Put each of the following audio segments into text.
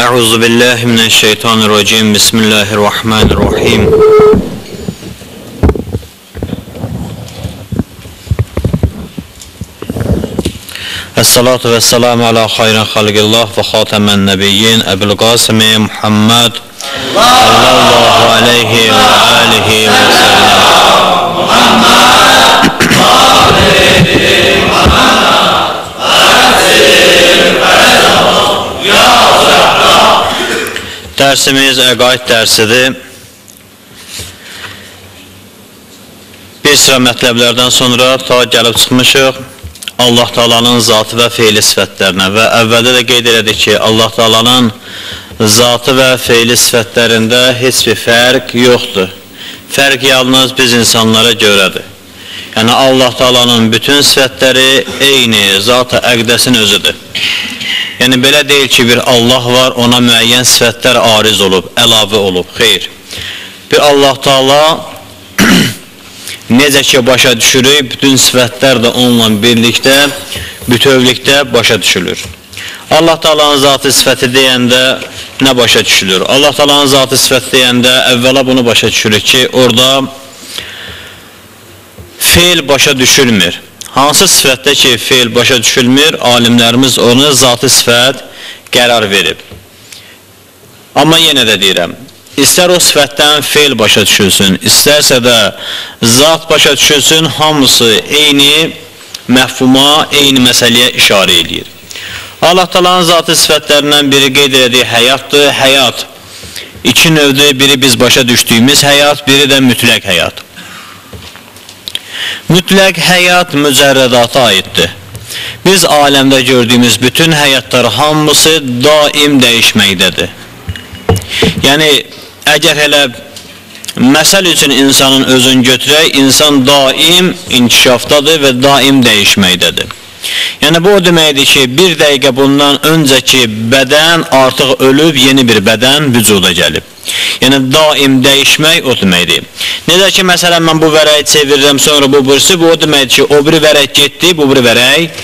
Euzu billahi mineşşeytanirracim. Bismillahirrahmanirrahim. Esselatu vesselamu ala hayrin halqillah ve xatemen nebiyyin Ebu'l Qasimi Muhammed sallallahu aleyhi ve alihi ve Dərsimiz əqaid dərsidir. Bir sıra mətləblərdən sonra ta gəlib çıxmışıq Allah Taala'nın zatı və feili sifətlərinə və əvvəldə də qeyd elədik ki, Allah Taala'nın zatı və feili sifətlərində heç bir fərq yoxdur. Fərq yalnız biz insanlara görədir. Yəni Allah Taala'nın bütün sifətləri eyni, zat-ı əqdəsin özüdür. Yəni belə deyil ki, bir Allah var, ona müəyyən sifətlər ariz olub, əlavə olub. Xeyr. Bir Allah Taala necə ki başa düşürük, bütün sifətlər də onunla birlikdə, bütövlükdə başa düşülür. Allah Taala'nın zatı sifəti deyəndə nə başa düşülür? Allah Taala'nın zatı sifəti deyəndə əvvəla bunu başa düşürük ki, orada feil başa düşülmür. Hansı sifətdə ki, feil başa düşülmür, alimlərimiz onu zatı sifət qərar verib. Amma yenə də deyirəm, istər o sifətdən feil başa düşülsün, istərsə də zat başa düşülsün, hamısı eyni məfhuma, eyni məsələyə işarə edir. Allah Taala'nın zatı sifətlərindən biri qeyd elədiyi həyatdır. Həyat iki növdür, biri biz başa düşdüyümüz həyat, biri də mütləq həyat. Mütləq həyat mücərrədata aiddir. Biz aləmdə gördüyümüz bütün həyatlar hamısı daim dəyişməkdədir. Yəni, əgər elə məsəl üçün insanın özünü götürək, insan daim inkişafdadır və daim dəyişməkdədir. Yəni, bu o deməkdir ki, bir dəqiqə bundan öncəki bədən artıq ölüb, yeni bir bədən vücuda gəlib. Yəni, daim dəyişmək o deməkdir. Necə ki, məsələn, mən bu vərəyi çevirirəm, sonra bu birisi, bu o deməkdir ki, o biri vərək getdi, bu biri vərək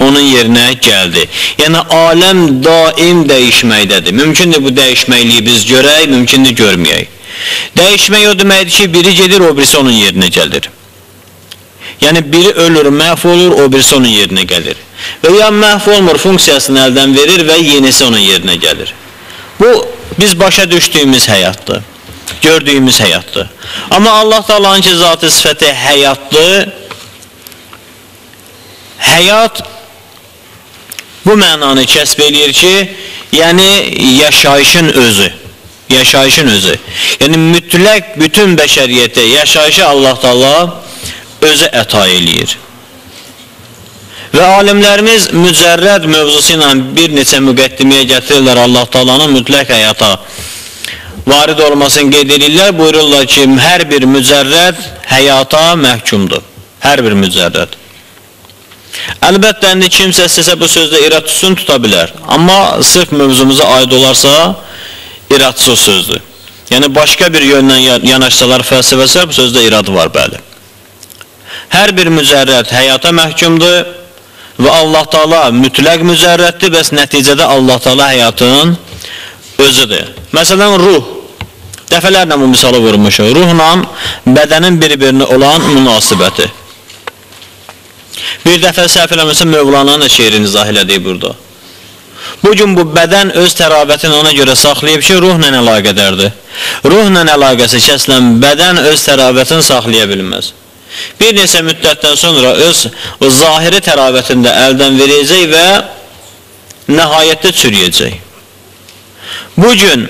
onun yerinə gəldi. Yəni, aləm daim dəyişməkdədir. Mümkündür bu dəyişməkliyi biz görək, mümkündür görməyək. Dəyişmək o deməkdir ki, biri gedir, o birisi onun yerinə gəlir. Yəni, biri ölür, məhv olur, o birisi onun yerinə gəlir. Və ya məhv olmur, funksiyasını əldən verir və yenisi onun yerinə gəlir. Bu, biz başa düşdüyümüz həyatdır, gördüyümüz həyatdır. Amma Allah Taala'nın ki, zatı sifəti həyatdır. Həyat bu mənanı kəsb edir ki, yəni yaşayışın özü. Yaşayışın özü. Yəni, mütləq bütün bəşəriyyətə yaşayışı Allah Taala özü əta eləyir. Və alimlərimiz mücərrəd mövzusu ilə bir neçə müqəddiməyə gətirirlər Allah Taala'nın mütləq həyata varid olmasını qeyd edirlər. Buyururlar ki, hər bir mücərrəd həyata məhkumdur. Hər bir mücərrəd. Əlbəttə, indi kimsə istəsə bu sözdə irad tutsun, tuta bilər. Amma sırf mövzumuza aid olarsa, iradsız o sözdür. Yəni, başqa bir yöndən yanaşsalar fəlsəfəsər, bu sözdə iradı var, bəli. Hər bir mücərrəd həyata məhkumdur və Allah Taala mütləq mücərrəddir, bəs nəticədə Allah Taala həyatın özüdür. Məsələn, ruh. Dəfələrlə bu misalı vurmuşuq. Ruhla bədənin bir-birinə olan münasibəti. Bir dəfə səhv eləmirsə Mövlananın da şeirini izah elədik burada. Bugün bu bədən öz təravətini ona görə saxlayıb ki, ruhla əlaqədərdir. Ruhla əlaqəsi kəsilən bədən öz təravətini saxlaya bilməz. Bir neçə müddətdən sonra öz zahiri təravətini də əldən verəcək və nəhayətdə çürüyəcək. Bugün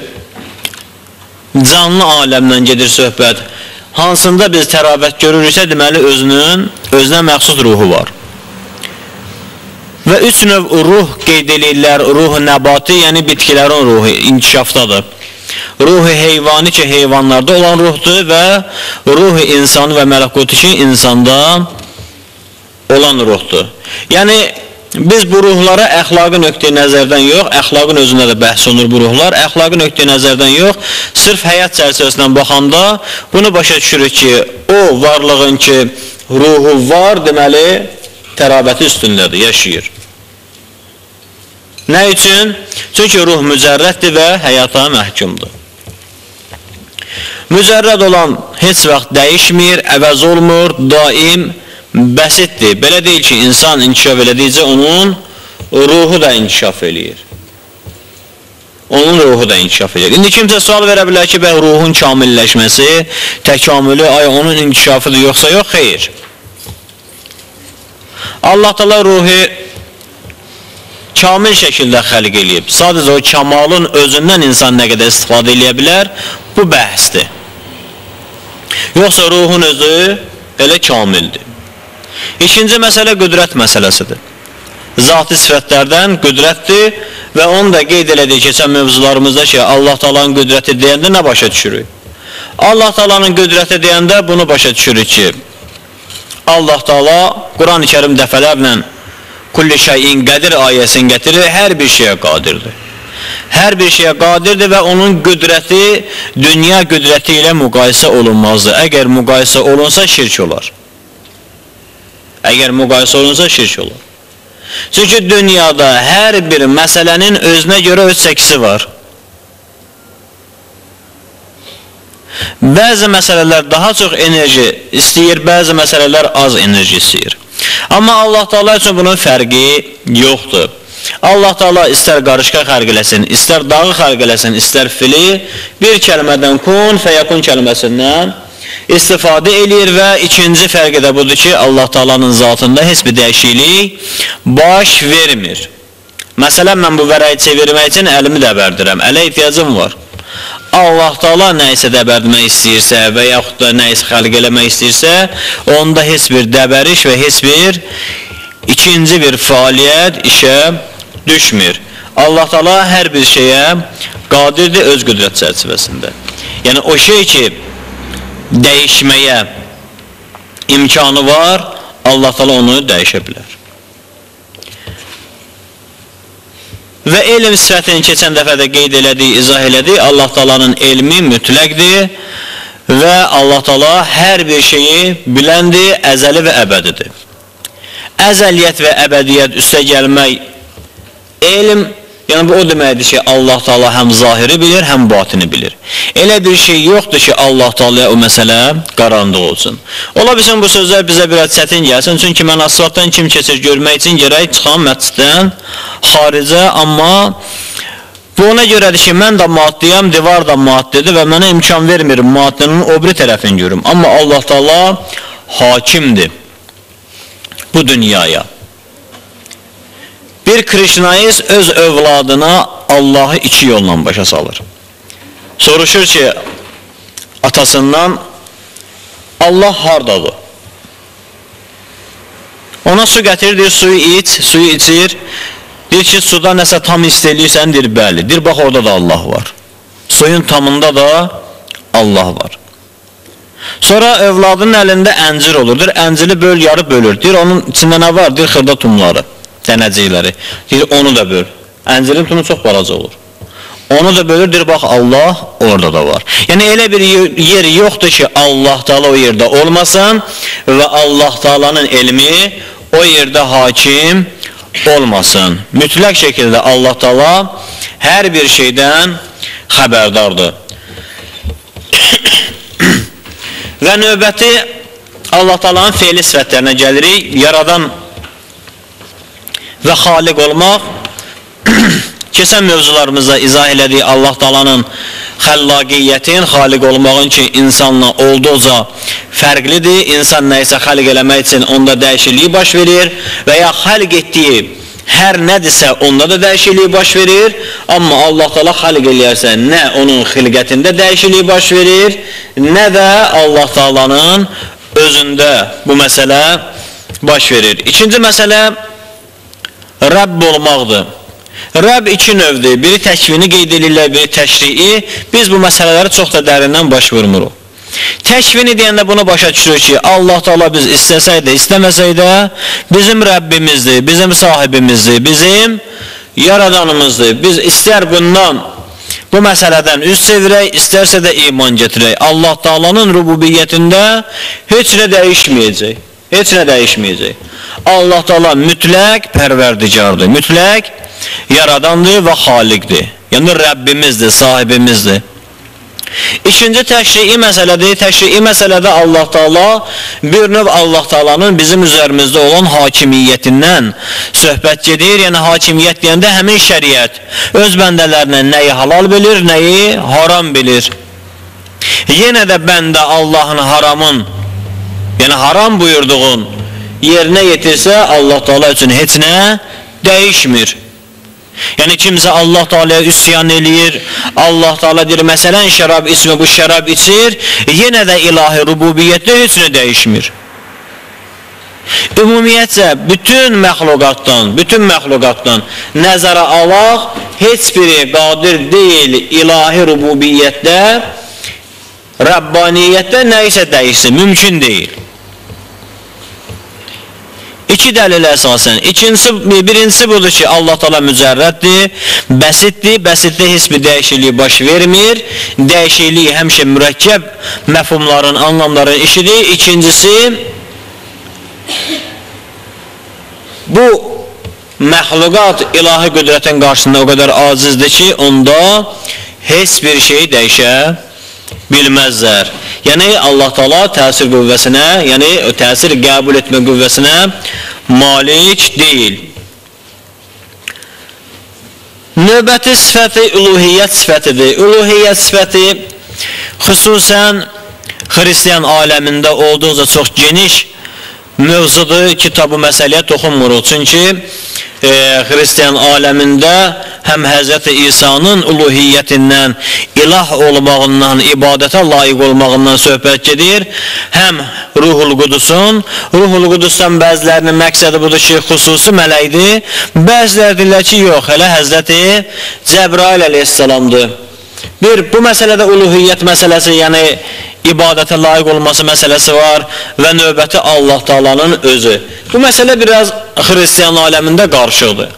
canlı aləmdən gedir söhbət. Hansında biz təravət görürüksə, deməli özünə məxsus ruhu var. Və üç növ ruh qeyd edirlər, ruh nəbati, yəni bitkilərin ruhu inkişafdadır. Ruhu heyvani ki, heyvanlarda olan ruhdur və ruhu insanı və mələkutu ki, insanda olan ruhdur. Yəni, biz bu ruhlara əxlaqı nöqteyi nəzərdən yox, əxlaqın özündə də bəhs olunur bu ruhlar, əxlaqı nöqteyi nəzərdən yox, sırf həyat çərçivəsindən baxanda bunu başa düşürük ki, o varlığın ki, ruhu var, deməli, tərabəti üstündədir, yaşayır. Nə üçün? Çünki ruh mücərrəddir və həyata məhkumdur. Mücərrəd olan heç vaxt dəyişmir, əvəz olmur, daim bəsitdir. Belə deyil ki, insan inkişaf elədikcə onun ruhu da inkişaf eləyir. Onun ruhu da inkişaf edir. İndi kimsə sual verə bilər ki, ruhun kamilləşməsi, təkamülü, onun inkişafıdır, yoxsa yox, xeyr. Allah Teala ruhu kamil şəkildə xəlq eləyib. Sadəcə o kamalın özündən insan nə qədər istifadə eləyə bilər, bu bəhsdir. Yoxsa ruhun özü elə kamildir. İkinci məsələ qüdrət məsələsidir. Zati sifətlərdən qüdrətdir və onu da qeyd elədik keçən mövzularımızda ki, Allah Taala'nın qüdrəti deyəndə nə başa düşürük? Allah Taala'nın qüdrəti deyəndə bunu başa düşürük ki, Allah Taala Quran-ı Kərim dəfələrlə kulli şeyin qədir ayəsini gətirir, hər bir şeyə qadirdir. Hər bir şeyə qadirdir və onun qüdrəti dünya qüdrəti ilə müqayisə olunmazdır. Əgər müqayisə olunsa şirk olar. Əgər müqayisə olunsa şirk olar. Çünki dünyada hər bir məsələnin özünə görə öz çəkisi var. Bəzi məsələlər daha çox enerji istəyir, bəzi məsələlər az enerji istəyir. Amma Allah Taala üçün bunun fərqi yoxdur. Allah Taala istər qarışqa xəlq eləsin, istər dağı xəlq eləsin, istər fili bir kəlmədən kun fəyakun kəlməsindən istifadə eləyir və ikinci fərqi də budur ki, Allah Taala'nın zatında heç bir dəyişiklik baş vermir. Məsələn, mən bu vərəyi çevirmək üçün əlimi dəbərdirəm, ələ ehtiyacım var. Allah Taala nə isə dəbərmək istəyirsə və yaxud da nə isə xəlq eləmək istəyirsə, onda heç bir dəbəriş və heç bir ikinci bir fəaliyyət işə düşmür. Allah Taala hər bir şeyə qadirdir öz qüdrət çərçivəsində. Yəni o şey ki, dəyişməyə imkanı var, Allah Taala onu dəyişə bilər. Və elm sifətini keçən dəfə də qeyd elədik, izah elədik. Allah Taala'nın elmi mütləqdir və Allah Taala hər bir şeyi biləndir, əzəli və əbədidir. Əzəliyyət və əbədiyyət üstə gəlmək elm, yəni bu o deməkdir ki, Allah Taala həm zahiri bilir, həm batini bilir. Elə bir şey yoxdur ki, Allah Taala'ya o məsələ qaranlıq olsun. Ola bilsin bu sözlər bizə biraz çətin gəlsin, çünki mən asfaltdan kim keçir görmək üçün gərək çıxan məsciddən xaricə, amma bu ona görədir ki, mən də maddiyəm, divar da maddidir və mənə imkan vermir maddinin o biri tərəfini görüm. Amma Allah Taala hakimdir bu dünyaya. Bir Krişnaist öz övladına Allah'ı iki yolla başa salır. Soruşur ki, atasından, Allah hardadır? Ona su gətirir, suyu iç, suyu içir. Deyir ki, suda nəsə tam istəyirsən, deyir, bəli. Deyir, bax orada da Allah var. Suyun tamında da Allah var. Sonra övladının əlində əncir olur. Deyir, əncili böl, yarı bölür. Deyir, onun içində nə var? Deyir, xırda tumları, dənəcikləri. Deyir, onu da böl. Əncirin tumu çox balaca olur. Onu da bölür, deyir, bax, Allah orada da var. Yəni, elə bir yer yoxdur ki, Allah Taala o yerdə olmasın və Allah Taala'nın elmi o yerdə hakim olmasın. Mütləq şəkildə Allah Taala hər bir şeydən xəbərdardır. Və növbəti Allah Taala'nın feili sifətlərinə gəlirik. Yaradan və xaliq olmaq. Keçən mövzularımızda izah elədik Allah Taala'nın xəllaqiyyətin, xaliq olmağın ki, insanla olduqca fərqlidir. İnsan nə isə xəlq eləmək üçün onda dəyişiklik baş verir və ya xəlq etdiyi hər nədirsə onda da dəyişiklik baş verir. Amma Allah Taala xəlq eləyərsə nə onun xilqətində dəyişiklik baş verir, nə də Allah Taala'nın özündə bu məsələ baş verir. İkinci məsələ Rəbb olmaqdır. Rəbb iki növdür. Biri təkvini qeyd edirlər, biri təşrii. Biz bu məsələləri çox da dərindən baş vurmuruq. Təkvini deyəndə bunu başa düşürük ki, Allah Taala biz istəsək də, istəməsək də bizim Rəbbimizdir, bizim sahibimizdir, bizim yaradanımızdır. Biz istər bundan, bu məsələdən üz çevirək, istərsə də iman getirək. Allah Taala'nın rububiyyətində heç nə dəyişməyəcək. Heç nə dəyişməyəcək. Allah Taala mütləq pərverdigardır, mütləq yaradandır və xaliqdir. Yəni Rəbbimizdir, sahibimizdir. İkinci təşri'i məsələdir. Təşri'i məsələdə Allah Taala bir növ Allah Taalanın bizim üzərimizdə olan hakimiyyətindən söhbət gedir. Yəni hakimiyyət deyəndə həmin şəriət öz bəndələrinə nəyi halal bilir, nəyi haram bilir. Yenə də bəndə Allahın haramın, yəni haram buyurduğun yerinə yetirsə Allah Taala üçün heç nə dəyişmir. Yəni kimsə Allah Taala'ya üsyan eləyir, Allah Taala deyir, məsələn şərab içmə, bu şərab içir, yenə də ilahi rububiyyətdə heç nə dəyişmir. Ümumiyyətcə, bütün məxluqatdan nəzərə alaq, heç biri qadir deyil ilahi rububiyyətdə, Rabbaniyyətdə nə isə dəyişsin, mümkün deyil. İki dəlil əsasən. Birincisi budur ki, Allah Taala mücərrəddir, bəsitdir, bəsitdə heç bir dəyişiklik baş vermir. Dəyişiklik həmişə mürəkkəb məfhumların, anlamların işidir. İkincisi, bu məxluqat ilahi qüdrətin qarşısında o qədər acizdir ki, onda heç bir şey dəyişə bilməzlər. Yəni Allah Taala təsir qüvvəsinə, yəni təsir qəbul etmə qüvvəsinə malik deyil. Növbəti sifəti uluhiyyət sifətidir. Uluhiyyət sifəti xüsusən Xristiyan aləmində olduqca çox geniş mövzudur. Kitabı məsələyə toxunmuruq. Çünki Xristiyan aləmində həm Hz. İsa'nın uluhiyyətindən, ilah olmağından, ibadətə layiq olmağından söhbət gedir. Həm Ruhul Qudusdan bəzilərinin məqsədi budur ki, xüsusi mələkdir. Bəziləri deyirlər ki, yox, elə Hz. Cəbrail əleyhissalamdır. Bu məsələdə uluhiyyət məsələsi, yəni ibadətə layiq olması məsələsi var və növbəti Allah Taala'nın özü. Bu məsələ biraz Xristiyan aləmində qarışıqdır.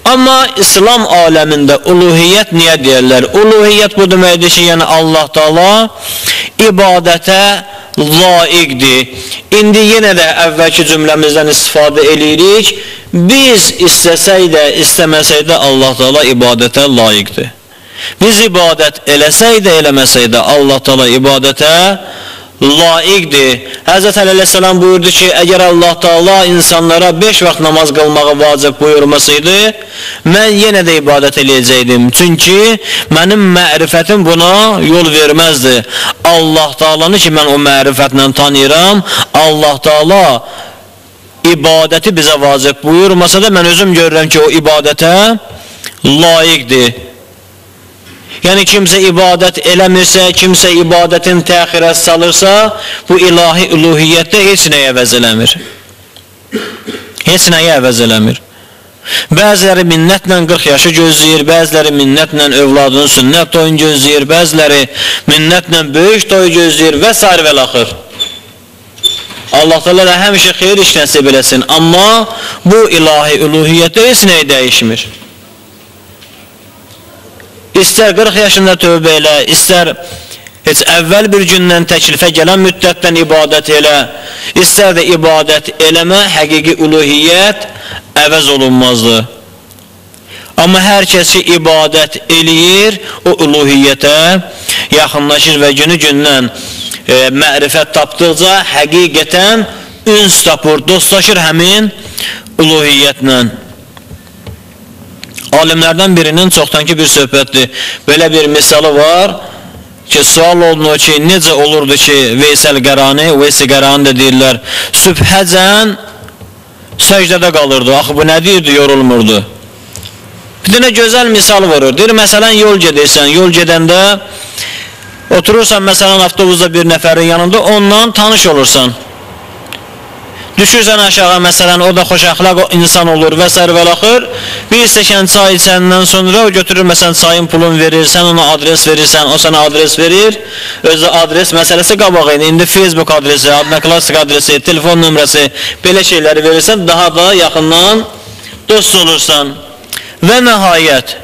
Amma İslam aləmində uluhiyyət niyə deyirlər? Uluhiyyət bu deməkdir ki, yəni Allah Taala ibadətə layiqdir. İndi yenə də əvvəlki cümləmizdən istifadə edirik. Biz istəsək də, istəməsək də Allah Taala ibadətə layiqdir. Biz ibadət eləsək də, eləməsək də Allah Taala ibadətə layiqdir. Həzrət Əli əleyhissalam buyurdu ki, əgər Allah Taala insanlara 5 vaxt namaz qılmağı vacib buyurmasaydı, mən yenə də ibadət eləyəcəkdim. Çünki mənim mərifətim buna yol verməzdi. Allah Taala'nı ki, mən o mərifətlə tanıyıram, Allah Taala ibadəti bizə vacib buyurmasa da, mən özüm görürəm ki, o ibadətə layiqdir. Yəni kimsə ibadət eləmirsə, kimsə ibadətin təxirə salırsa, bu ilahi uluhiyyətdə heç nəyə əvəz eləmir. Heç nəyə əvəz eləmir. Bəziləri minnətlə 40 yaşı gözləyir, bəziləri minnətlə övladının sünnət toyunu gözləyir, bəziləri minnətlə böyük toy gözləyir və s. və l-axır. Allah Teala da həmişə xeyir iş nəsib eləsin, amma bu ilahi uluhiyyətdə heç nəyə dəyişmir. İstər 40 yaşında tövbə elə, istər heç əvvəl bir gündən təklifə gələn müddətdən ibadət elə, istər də ibadət eləmə, həqiqi uluhiyyət əvəz olunmazdır. Amma hər kəs ki ibadət eləyir, o uluhiyyətə yaxınlaşır və günü-gündən mərifət tapdıqca həqiqətən üns tapır, dostlaşır həmin uluhiyyətlə. Alimlərdən birinin çoxdanki bir söhbətdir. Belə bir misalı var ki, sual olunur ki, necə olurdu ki, Veysel Qarani da deyirlər, sübhəcən səcdədə qalırdı. Axı, bu nə deyirdi, yorulmurdu. Bir dənə gözəl misal vurur. Deyir, məsələn, yol gedirsən, yol gedəndə oturursan, məsələn, avtobusda bir nəfərin yanında, ondan tanış olursan. Düşürsən aşağı, məsələn, o da xoş əxlaq insan olur və s. və l-axır. Bir stəkan çay içəndən sonra o götürür, məsələn, çayın pulunu verir, sən ona adres verirsən, o sana adres verir. Özü adres məsələsi qabağı idi. İndi Facebook adresi, adnaklastik adresi, telefon nömrəsi, belə şeyləri verirsən, daha da yaxından dost olursan. Və nəhayət,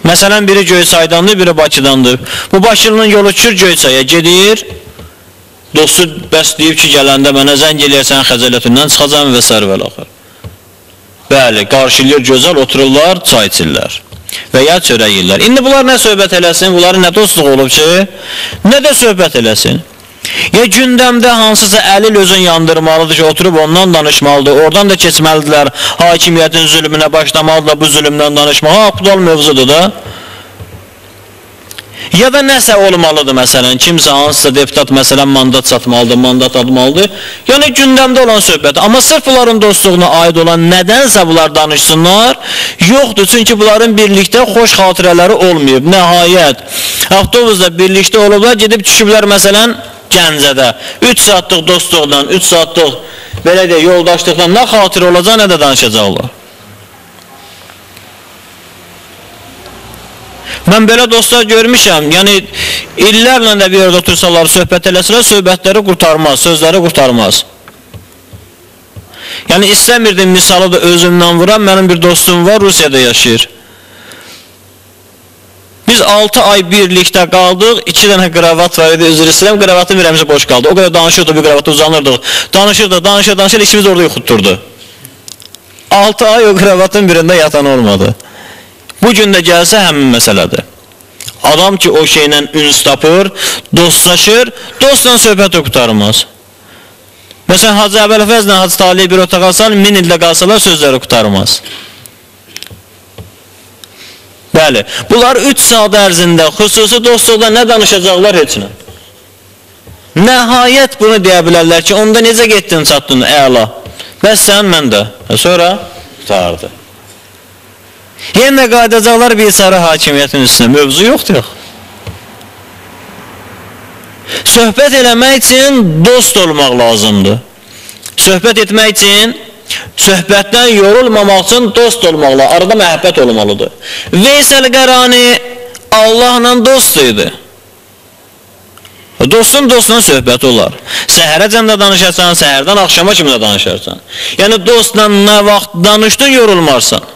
məsələn, biri Göyçaydandır, biri Bakıdandır. Bu Bakılının yolu düşür Göyçaya, gedir. Dostu bəs deyib ki, gələndə mənə zəng eləyərsən, xəcalətündən çıxacam və sər və laxır. Bəli, qarşılayır, gözəl otururlar, çay içirlər və ya çörək yiyirlər. İndi bunlar nə söhbət eləsin, bunların nə dostluq olub ki, nə də söhbət eləsin. Ya gündəmdə hansısa əlil özün yandırmalıdır ki, oturub ondan danışmalıdır, oradan da keçməlidirlər, hakimiyyətin zülmünə başlamalıdır, bu zülmdən danışmalı, aktual mövzudur da. Ya da nəsə olmalıdır, məsələn, kimsə hansısa deputat məsələn mandat satmalıdır, mandat almalıdır. Yəni gündəmdə olan söhbət. Amma sırf bunların dostluğuna aid olan nədənsə bunlar danışsınlar, yoxdur. Çünki bunların birlikdə xoş xatirələri olmayıb. Nəhayət, avtobusda birlikdə olublar, gedib düşüblər məsələn Gəncədə. 3 saatlıq dostluqdan, 3 saatlıq belə də yoldaşlıqdan nə xatir olacaq, nə də danışacaqlar. Mən belə dostlar görmüşəm, yəni illərlə də bir yerdə otursalar, söhbət eləsələr, söhbətləri qurtarmaz, sözləri qurtarmaz. Yəni istəmirdim, misalı da özümdən vuram, mənim bir dostum var, Rusiyada yaşayır. Biz 6 ay birlikdə qaldıq, 2 dənə qravat var idi, üzr istəyirəm, qravatın bir həmisi boş qaldı. O qədər danışırdı, bir qravata uzanırdıq, danışır, ikimiz orada yuxutturdu. 6 ay o qravatın birində yatan olmadı. Bugün də gəlsə həmin məsələdir. Adam ki o şeylə üns tapır, dostlaşır, dostla söhbəti qurtarmaz. Məsələn, Hacı Əbəlfəzlə Hacı Taliyə bir otağa qalsan, 1000 ildə qalsalar sözləri qurtarmaz. Bəli, bunlar 3 saat ərzində xüsusi dostluqda nə danışacaqlar heç nə. Nəhayət bunu deyə bilərlər ki, onda necə getdin, çatdın, əla. Bəs sən, mən də. Sonra qutardı. Yenə qaydacaqlar bir sarı hakimiyyətin üstünə, mövzu yoxdur. Söhbət eləmək üçün dost olmaq lazımdır. Söhbət etmək üçün, söhbətdən yorulmamaq üçün dost olmaqla, arada məhəbbət olmalıdır. Veysel Qarani Allahla dostuydu. Dostun dostla söhbət olar. Səhərəcən də danışarsan, səhərdən axşama kimi də danışarsan. Yəni dostla nə vaxt danışdın, yorulmarsan.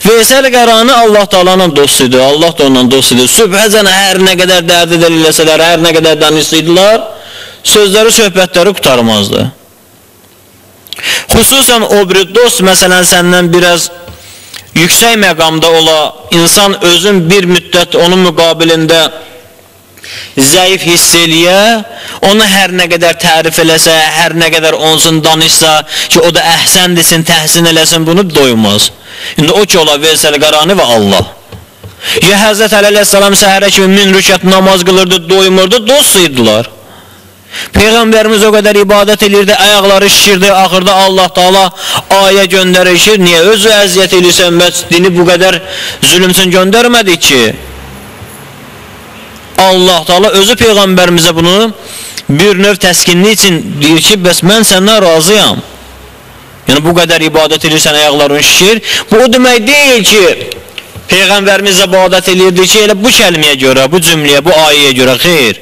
Veysel Qarani Allah Taala'nın dostuydu, Allah da onunla dostuydu. Sübhəcən hər nə qədər dərd ediləsələr, hər nə qədər danışsaydılar, sözləri, söhbətləri qurtarmazdı. Xüsusən o bir dost, məsələn, səndən biraz yüksək məqamda ola, insan özün bir müddət onun müqabilində zəif hiss eləyə, onu hər nə qədər tərif eləsə, hər nə qədər onsun danışsa ki, o da əhsən desin, təhsin eləsin, bunu doymaz. İndi o ki, ola Veysel Qarani və Allah. Ya Həzrət Əli əleyhissalam səhərə kimi 1000 rükət namaz qılırdı, doymurdu, dostuydular. Peyğəmbərimiz o qədər ibadət edirdi, ayaqları şişirdi, axırda Allah Taala ayə göndərir ki, niyə özü əziyyət edirsən, bəs dini bu qədər zülümsün göndərmədik ki? Allah Taala özü Peyğəmbərimizə bunu bir növ təskinlik üçün deyir ki, bəs mən səndən razıyam. Yəni bu qədər ibadət edirsən, ayaqların şişir. Bu o demək deyil ki, Peyğəmbərimiz ibadət edirdi ki, elə bu kəlməyə görə, bu cümləyə, bu ayəyə görə, xeyr.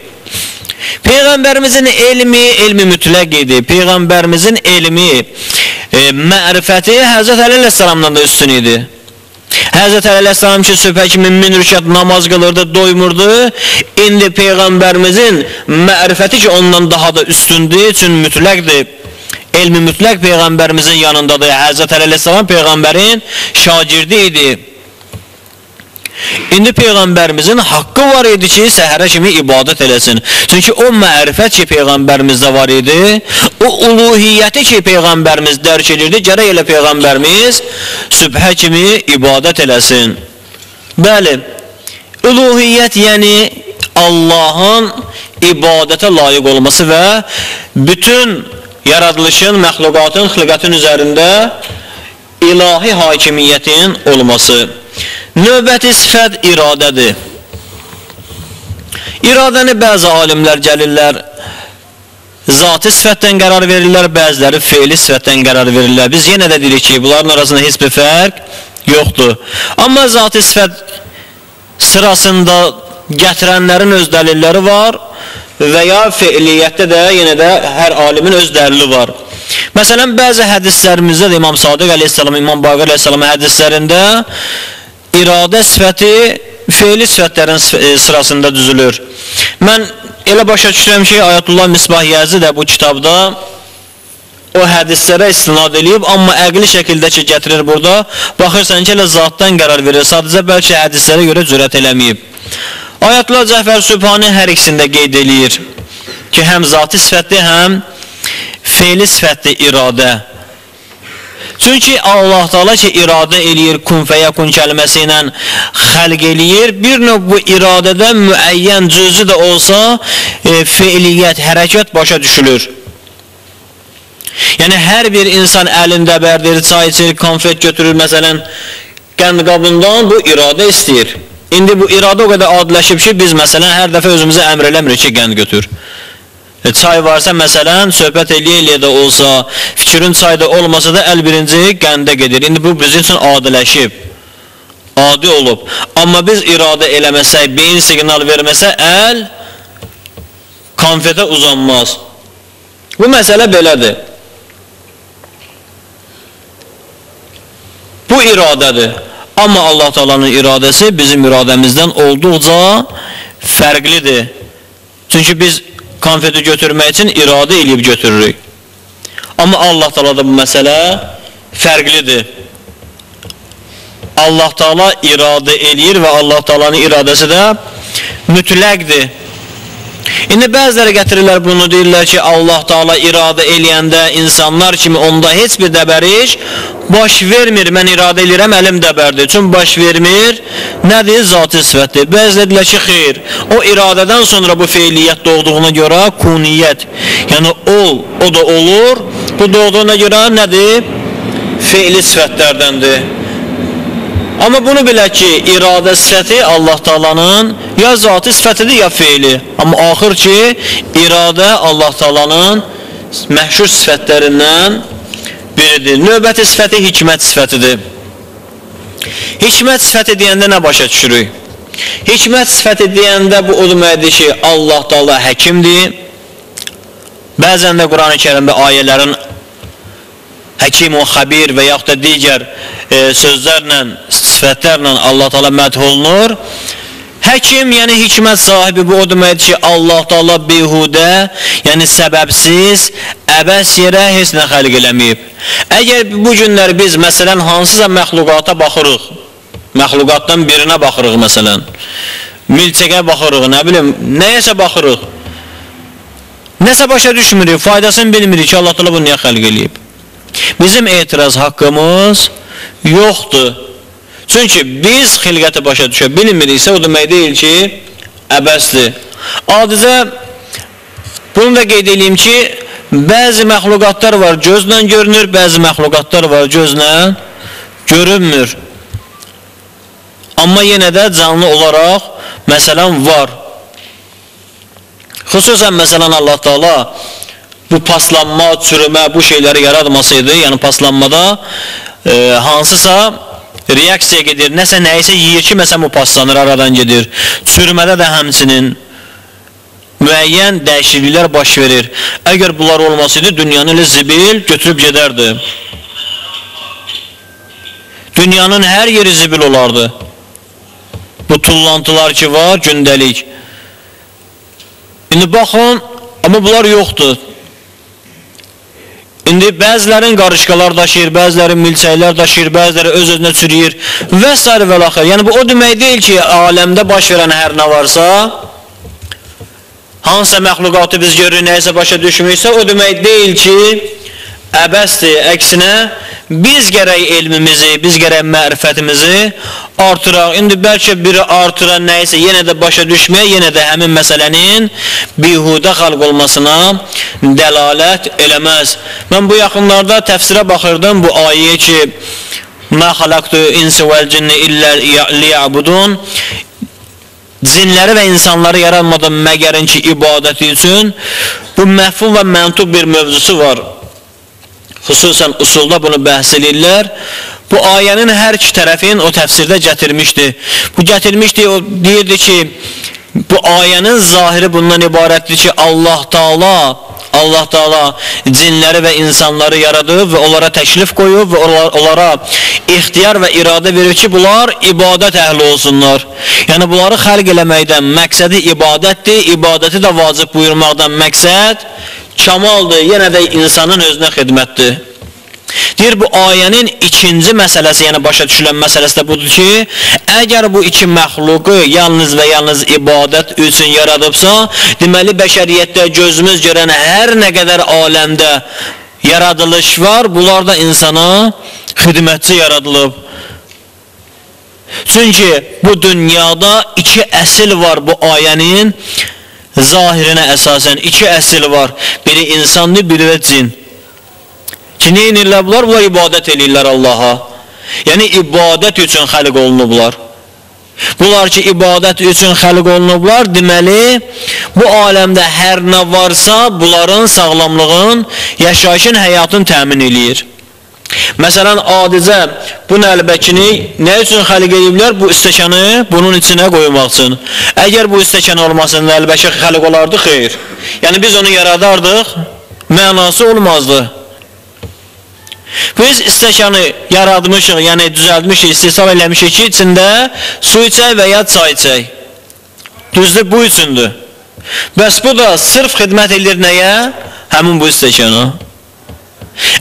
Peyğəmbərimizin elmi mütləq idi. Peyğəmbərimizin elmi, mərifəti Həzrət Əli əleyhissalamdan da üstün idi. Həzrət Əli əleyhissalam ki, sübhə kimi 1000 rükət namaz qılırdı, doymurdu. İndi Peyğəmbərimizin mərifəti ki, ondan daha da üstündür, üçün mütləqdir. Elmi mütləq Peyğəmbərimizin yanındadır. Həzrət Əli əleyhissalam Peyğəmbərin şagirdi idi. İndi Peyğəmbərimizin haqqı var idi ki, səhərə kimi ibadət eləsin. Çünki o mərifət ki, Peyğəmbərimizdə var idi, o uluhiyyəti ki, Peyğəmbərimiz dərk edirdi, gərək elə Peyğəmbərimiz sübhə kimi ibadət eləsin. Bəli, uluhiyyət yəni Allahın ibadətə layiq olması və bütün yaradılışın, məxluqatın, xilqətin üzərində ilahi hakimiyyətin olması. Növbəti sifət iradədir. İradəni bəzi alimlər gəlirlər, zati sifətdən qərar verirlər, bəziləri feili sifətdən qərar verirlər. Biz yenə də deyirik ki, bunların arasında heç bir fərq yoxdur. Amma zati sifət sırasında gətirənlərin öz dəlilləri var və ya feiliyyətdə də yenə də hər alimin öz dəlili var. Məsələn, bəzi hədislərimizdə də İmam Sadiq əleyhissalam, İmam Baqir əleyhissalam hədislərində iradə sifəti feili sifətlərin sırasında düzülür. Mən elə başa düşürəm ki, Ayətullah Misbah Yazı da bu kitabda o hədislərə istinad edib, amma əqli şəkildə ki, gətirir burada, baxırsan ki, elə zatdan qərar verir, sadəcə bəlkə hədislərə görə cürət eləməyib. Ayətullah Cəfər Sübhani hər ikisində qeyd eləyir ki, həm zati sifətli, həm fe'li sifətli iradə. Çünki Allah Teala ki, iradə eləyir, kun fəyəkun kəlməsi ilə xəlq eləyir, bir növ bu iradədə müəyyən cüzü də olsa, fe'liyyət, hərəkət başa düşülür. Yəni, hər bir insan əlində bərdir, çay içir, konfet götürür, məsələn, qənd qabından bu iradə istəyir. İndi bu iradə o qədər adiləşib ki, biz məsələn, hər dəfə özümüzə əmr eləmirik ki, qənd götür. Çay varsa, məsələn, söhbət eləyə də olsa, fikrin çayda olmasa da əl birinci qəndə gedir. İndi bu bizim üçün adiləşib, adi olub. Amma biz iradə eləməsək, beyin siqnal verməsə, əl konfetə uzanmaz. Bu məsələ belədir. Bu iradədir. Amma Allah Teala'nın iradəsi bizim iradəmizdən olduqca fərqlidir. Çünki biz konfeti götürmək üçün iradə eləyib götürürük. Amma Allah Teala'da bu məsələ fərqlidir. Allah Teala iradə eləyir və Allah Teala'nın iradəsi də mütləqdir. İndi bəziləri gətirirlər bunu, deyirlər ki, Allah Teala iradə eləyəndə insanlar kimi onda heç bir dəbəriş baş vermir. Mən iradə eləyirəm, əlim dəbərdir. Çünki baş vermir, nədir? Zati sifətdir. Bəziləri deyirlər ki, xeyr, o iradədən sonra bu feiliyyət doğduğuna görə kuniyyət, yəni ol, o da olur. Bu doğduğuna görə nədir? Feili sifətlərdəndir. Amma bunu bilək ki, iradə sifəti Allah Teala'nın ya zati sifətidir, ya feili. Amma axır ki, iradə Allah Teala'nın məşhur sifətlərindən biridir. Növbəti sifəti hikmət sifətidir. Hikmət sifəti deyəndə nə başa düşürük? Hikmət sifəti deyəndə bu o deməkdir ki, Allah Teala həkimdir. Bəzən də Quran-ı Kərimdə ayələrin həkim o xəbir və yaxud da digər sözlərlə, sifətlərlə Allah Teala məth olunur. Həkim, yəni hikmət sahibi bu o deməkdir ki, Allah Teala behudə, yəni səbəbsiz, əbəs yerə heç nə xəlq eləməyib. Əgər bu günlər biz məsələn hansısa məxluqata baxırıq, məxluqatdan birinə baxırıq məsələn, milçəyə baxırıq, nə bilim, nəyəsə baxırıq, nəsə başa düşmürük, faydasını bilmirik ki, Allah Teala bunu niyə xəlq eləyib. Bizim etiraz haqqımız yoxdur. Çünki biz xilqəti başa düşə bilmiriksə, o demək deyil ki, əbəsdir. Adicə, bunu da qeyd edeyim ki, bəzi məxluqatlar var gözlə görünür, bəzi məxluqatlar var gözlə görünmür. Amma yenə də canlı olaraq, məsələn, var. Xüsusən, məsələn, Allah Teala bu paslanma, çürümə, bu şeyləri yaratmasaydı, yəni paslanmada hansısa reaksiya gedir, nəsə nəyisə yiyir ki, məsələn bu paslanır, aradan gedir. Çürümədə də həmçinin müəyyən dəyişikliklər baş verir. Əgər bunlar olmasaydı, dünyanı elə zibil götürüb gedərdi. Dünyanın hər yeri zibil olardı. Bu tullantılar ki var, gündəlik. İndi baxın, amma bunlar yoxdur. İndi bəzilərin qarışqalar daşıyır, bəzilərin milçəklər daşıyır, bəziləri öz-özünə çürüyür və s. və l. Yəni bu o demək deyil ki, aləmdə baş verən hər nə varsa, hansısa məxluqatı biz görürük, nəyəsə başa düşmürsə, o demək deyil ki, əbəsdir. Əksinə, biz gərək elmimizi, biz gərək mərifətimizi artıraq. İndi bəlkə biri artıran nəyəsə yenə də başa düşməyə, yenə də həmin məsələnin bihudə xalq olmasına dəlalət eləməz. Mən bu yaxınlarda təfsirə baxırdım bu ayəyə ki, mə xalaqtu insi vəl cinni illə liya'budun, cinləri və insanları yaratmadan məgərin ki, ibadəti üçün bu məhfum və məntuq bir mövzusu var. Xüsusən usulda bunu bəhs edirlər. Bu ayənin hər iki tərəfin o təfsirdə gətirmişdi. Bu gətirmişdi, o deyirdi ki, bu ayənin zahiri bundan ibarətdir ki, Allah Teala Allah Taala cinləri və insanları yaradıb və onlara təklif qoyub və onlara ixtiyar və iradə verib ki, bunlar ibadət əhli olsunlar. Yəni bunları xəlq eləməkdən məqsədi ibadətdir, ibadəti də vacib buyurmaqdan məqsəd kamaldır, yenə də insanın özünə xidmətdir. Deyir, bu ayənin ikinci məsələsi, yəni başa düşülən məsələsi də budur ki, əgər bu iki məxluqu yalnız və yalnız ibadət üçün yaradıbsa, deməli, bəşəriyyətdə gözümüz görən hər nə qədər aləmdə yaradılış var, bunlar da insana xidmətçi yaradılıb. Çünki bu dünyada iki əsil var bu ayənin zahirinə əsasən, iki əsil var. Biri insandır, biri də cin. Ki, nə inirlər bunlar? Bunlar ibadət edirlər Allaha. Yəni, ibadət üçün xəlq olunublar. Bunlar ki, ibadət üçün xəlq olunublar, deməli, bu aləmdə hər nə varsa, bunların sağlamlığın, yaşayışın, həyatın təmin edir. Məsələn, adicə bu nəlbəkini nə üçün xəlq ediblər? Bu istəkanı bunun içinə qoymaq üçün. Əgər bu istəkan olmasın, nəlbəki xəlq olardı, xeyr. Yəni, biz onu yaradardıq, mənası olmazdı. Biz istəkanı yaradmışıq, yəni düzəltmişik, istehsal eləmişik ki, içində su içək və ya çay içək. Düzdür, bu üçündür. Bəs bu da sırf xidmət edir nəyə? Həmin bu istəkana.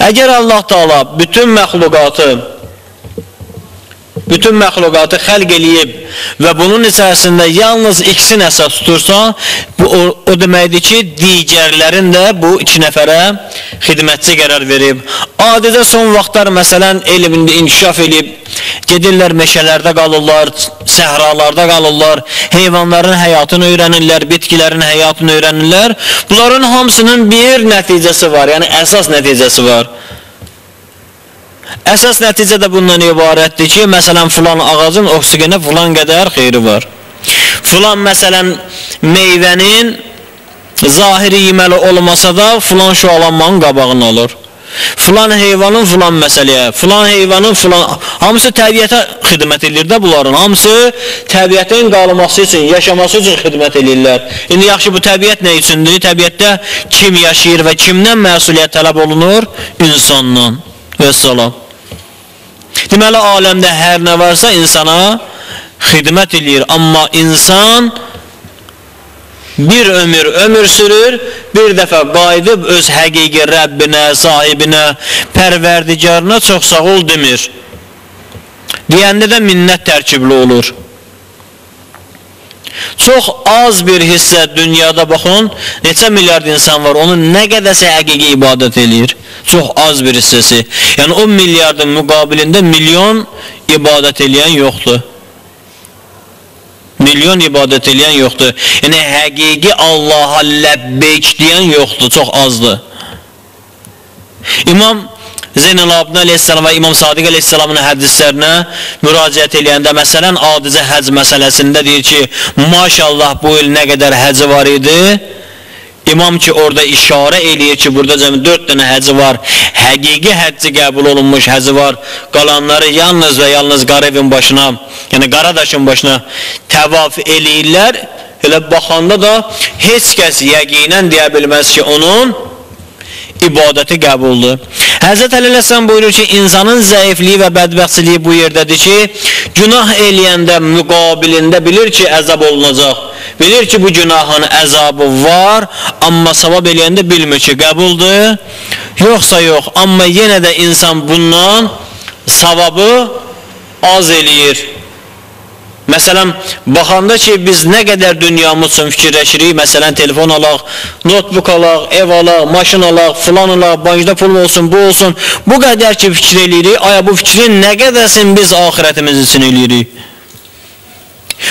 Əgər Allah Taala bütün məxluqatı xəlq eləyib və bunun içərisində yalnız ikisini əsas tutursa, bu o deməkdir ki, digərlərin də bu iki nəfərə xidmətçi qərar verib. Adicə son vaxtlar məsələn elmində inkişaf edib, gedirlər meşələrdə qalırlar, səhralarda qalırlar, heyvanların həyatını öyrənirlər, bitkilərin həyatını öyrənirlər. Bunların hamısının bir nəticəsi var, yəni əsas nəticəsi var. Əsas nəticə də bundan ibarətdir ki, məsələn, filan ağacın oksigenə filan qədər xeyri var. Filan, məsələn, meyvənin zahiri yeməli olmasa da filan şualanmanın qabağını alır. Filan heyvanın filan məsələyə, filan heyvanın filan... Hamısı təbiətə xidmət edir də bunların. Hamısı təbiətin qalması üçün, yaşaması üçün xidmət edirlər. İndi yaxşı, bu təbiət nə üçündür? Təbiətdə kim yaşayır və kimdən məsuliyyət tələb olunur? İnsandan. Vəssalam. Deməli, aləmdə hər nə varsa insana xidmət edir. Amma insan bir ömür sürür, bir dəfə qayıdıb öz həqiqi Rəbbinə, sahibinə, pərverdigarına çox sağ ol demir. Deyəndə də minnət tərkibli olur. Çox az bir hissə dünyada baxın, neçə milyard insan var, onun nə qədəsə həqiqi ibadət edir. Çox az bir hissəsi. Yəni, o milyardın müqabilində milyon ibadət eləyən yoxdur. Milyon ibadət eləyən yoxdur. Yəni, həqiqi Allaha ləbbeyk deyən yoxdur, çox azdır. İmam Zeynəl Abidin aleyhissalam və İmam Sadiq aleyhissalamın hədislərinə müraciət eləyəndə, məsələn, adicə həc məsələsində deyir ki, maşallah bu il nə qədər həci var idi. İmam ki, orada işarə eləyir ki, burada cəmi 4 dənə həci var, həqiqi həcci qəbul olunmuş həci var, qalanları yalnız və yalnız qarevin başına, yəni qaradaşın başına təvaf eləyirlər. Elə baxanda da heç kəs yəqinən deyə bilməz ki, onun ibadəti qəbuldur. Həzrət Əli Əleyhisselam buyurur ki, insanın zəifliyi və bədbəxtçiliyi bu yerdədir ki, günah eləyəndə müqabilində bilir ki, əzab olunacaq. Bilir ki, bu günahın əzabı var, amma savab eləyəndə bilmir ki, qəbuldur, yoxsa yox. Amma yenə də insan bundan savabı az eləyir. Məsələn, baxanda ki, biz nə qədər dünyamız üçün fikirləşirik, məsələn, telefon alaq, notebook alaq, ev alaq, maşın alaq, filan alaq, bankda pul olsun, bu olsun, bu qədər ki, fikir eləyirik, aya bu fikrin nə qədəsin biz axirətimiz üçün eləyirik?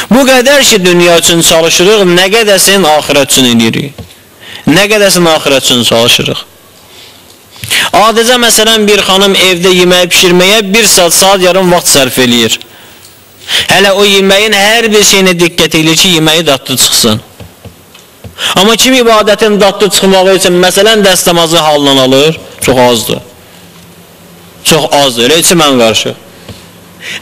Bu qədər ki, dünya üçün çalışırıq, nə qədəsin axirət üçün eləyirik? Nə qədəsin axirət üçün çalışırıq? Adicə, məsələn, bir xanım evdə yeməyi pişirməyə 1 saat yarım vaxt sərf eləyir. Hələ o yeməyin hər bir şeyinə diqqət edir ki, yeməyi dadlı çıxsın. Amma kim ibadətin dadlı çıxmağı üçün, məsələn, dəstəmazı halından alır? Çox azdır. Çox azdır, elə içi mən qarşı.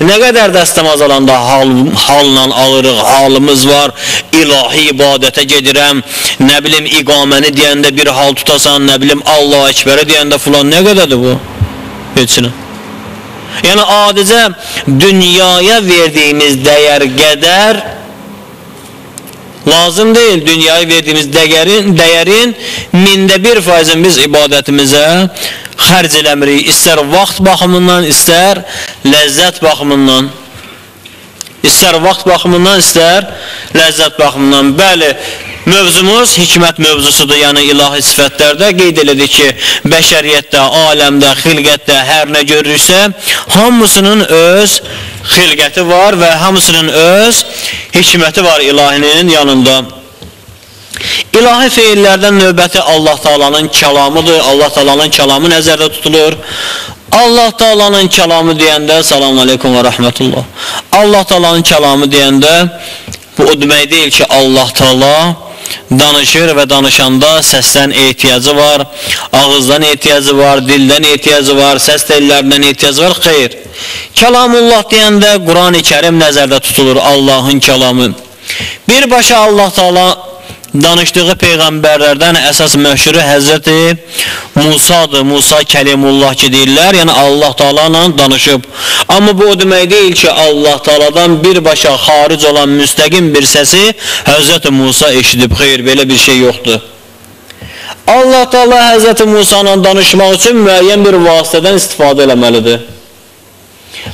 Nə qədər dəstəmaz alanda halla alırıq, halımız var, ilahi ibadətə gedirəm, nə bilim iqaməni deyəndə bir hal tutasan, nə bilim Allah-u Ekberə deyəndə filan, nə qədərdir bu? Geçsin. Yəni adicə dünyaya verdiyimiz dəyər qədər lazım deyil. Dünyaya verdiyimiz dəyərin 1% biz ibadətimizə xərc eləmirik. İstər vaxt baxımından, istər ləzzət baxımından. İstər vaxt baxımından, istər ləzzət baxımından. Bəli, mövzumuz hikmət mövzusudur. Yəni ilahi sifətlərdə qeyd elədik ki, bəşəriyyətdə, aləmdə, xilqətdə hər nə görürsə, hamısının öz xilqəti var və hamısının öz hikməti var ilahinin yanında. İlahi feillərdən növbəti Allah Taala'nın kəlamıdır. Allah Taala'nın kəlamı nəzərdə tutulur. Allah Taala'nın kəlamı deyəndə, selamun aleyküm və rəhmətullah. Allah Taala'nın kəlamı deyəndə, bu o demək deyil ki, Allah Taala danışır və danışanda səsdən ehtiyacı var, ağızdan ehtiyacı var, dildən ehtiyacı var, səs tellərindən ehtiyacı var. Xeyr. Kəlamullah deyəndə Quran-ı Kərim nəzərdə tutulur, Allahın kəlamı. Birbaşa Allah Taala danışdığı peyğəmbərlərdən əsas məşhuru Həzrəti Musadır. Musa Kəlimullah ki deyirlər, yəni Allah Taala ilə danışıb. Amma bu o demək deyil ki, Allah Taaladan birbaşa xaric olan müstəqim bir səsi Həzrəti Musa eşidib. Xeyr, belə bir şey yoxdur. Allah Taala Həzrəti Musa ilə danışmaq üçün müəyyən bir vasitədən istifadə eləməlidir.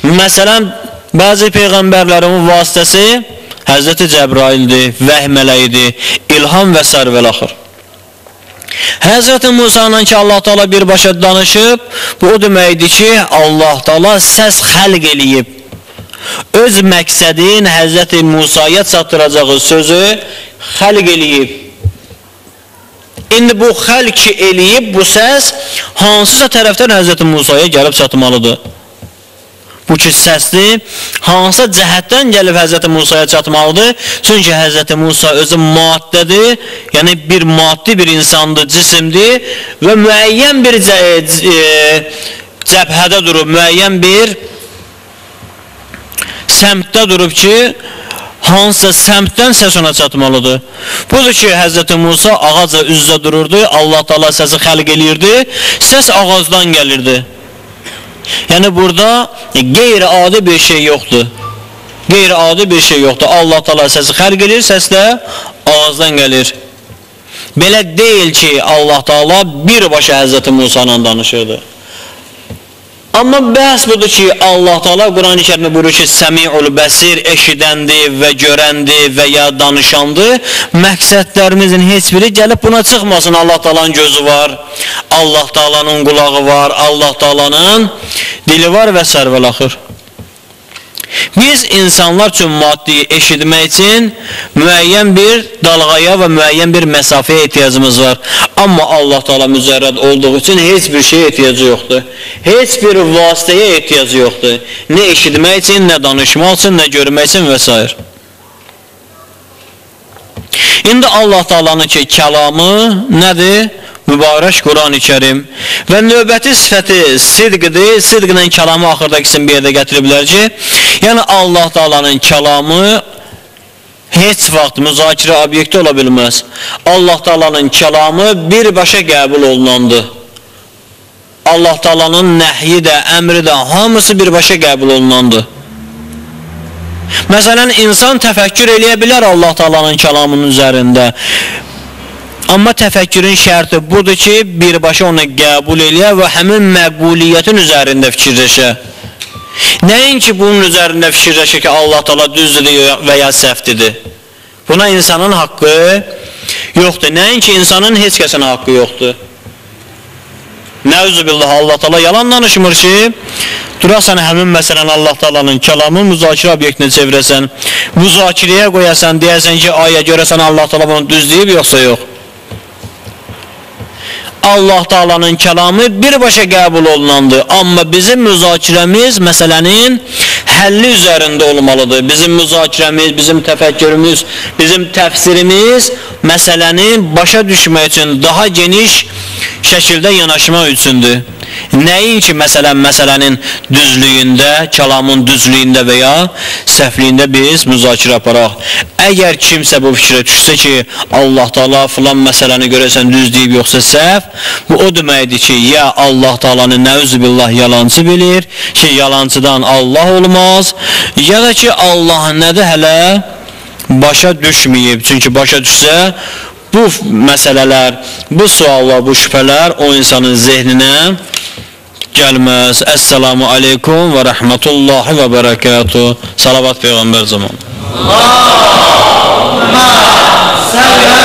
Məsələn, bəzi peyğəmbərlərin vasitəsi Həzrəti Cəbraildir, vəhy mələyidir, ilham və s. və l. Həzrəti Musa ilə ki Allah Taala birbaşa danışıb, bu o deməkdir ki, Allah Taala səs xəlq eləyib. Öz məqsədin Həzrəti Musaya çatdıracağı sözü xəlq eləyib. İndi bu xəlq eləyib, bu səs hansısa tərəfdən Həzrəti Musaya gəlib çatmalıdır. Bu ki səsli hansı cəhətdən gəlib Həzrəti Musaya çatmalıdır? Çünki Həzrəti Musa özü maddədir, yəni bir maddi bir insandır, cisimdir və müəyyən bir cəbhədə durub, müəyyən bir səmtdə durub ki, hansısa səmtdən səs ona çatmalıdır. Budur ki, Həzrəti Musa ağacla üz-üzə dururdu, Allah Taala səsi xəlq eləyirdi, səs ağacdan gəlirdi. Yəni burada qeyri-adi bir şey yoxdur. Qeyri-adi bir şey yoxdur. Allah Taala səsi xəlq edir, səs də ağızdan gəlir. Belə deyil ki, Allah Taala birbaşa Həzrəti Musa ilə danışırdı. Amma bəhs budur ki, Allah Taala Quran-ı Kərimdə buyurur ki, Səmiul Bəsir, eşidəndir və görəndir və ya danışandır. Məqsədlərimizin heç biri gəlib buna çıxmasın. Allah Taala'nın gözü var, Allah Taala'nın qulağı var, Allah Taala'nın dili var və s. və l. Biz insanlar üçün maddi eşitmək üçün müəyyən bir dalğaya və müəyyən bir məsafəyə ehtiyacımız var. Amma Allah Taala mücərrəd olduğu üçün heç bir şeyə ehtiyacı yoxdur. Heç bir vasitəyə ehtiyacı yoxdur. Nə eşitmək üçün, nə danışmaq üçün, nə görmək üçün və s. İndi Allah Taala'nın ki, kəlamı nədir? Mübarək Quran-ı Kərim və növbəti sifəti sidqdir. Sidqlə kəlamı axırda ikisini bir yerdə gətiriblər ki, yəni Allah Taala'nın kəlamı heç vaxt müzakirə obyekti ola bilməz. Allah Taala'nın kəlamı birbaşa qəbul olunandır. Allah Taala'nın nəhyi də, əmri də hamısı birbaşa qəbul olunandır. Məsələn, insan təfəkkür eləyə bilər Allah Taala'nın kəlamının üzərində. Amma təfəkkürün şərti budur ki, birbaşa onu qəbul eləyə və həmin məqbuliyyətin üzərində fikirləşə. Nəinki bunun üzərində fikirləşə ki, Allah Taala düzdür və ya səhvdir. Buna insanın haqqı yoxdur. Nəinki insanın heç kəsin haqqı yoxdur. Nəuzubillah, Allah Taala yalan danışmır ki, durasan həmin məsələn Allah Taala'nın kəlamı müzakirə obyektinə çevirəsən, müzakirəyə qoyasan, deyəsən ki, ayə görəsən Allah Taala bunu düz deyib, yoxsa yox. Allah Taala'nın kəlamı birbaşa qəbul olunandır. Amma bizim müzakirəmiz məsələnin həlli üzərində olmalıdır. Bizim müzakirəmiz, bizim təfəkkürümüz, bizim təfsirimiz məsələni başa düşmək üçün daha geniş şəkildə yanaşmaq üçündür. Nəinki məsələnin düzlüyündə, kəlamın düzlüyündə və ya səhvliyində biz müzakirə aparaq. Əgər kimsə bu fikrə düşsə ki, Allah Taala filan məsələni görəsən düz deyib yoxsa səhv, bu o deməkdir ki, ya Allah Taalanı nəuzubillah yalancı bilir ki, yalancıdan Allah olmaz, ya da ki, Allah nədir hələ başa düşməyib. Çünki başa düşsə, bu məsələlər, bu suallar, bu şübhələr o insanın zehninə gəlməz. Esselamu aleykum və rəhmətullahi və bərəkatuhu. Salavat Peyğəmbər zamanı. Allahümmə sələ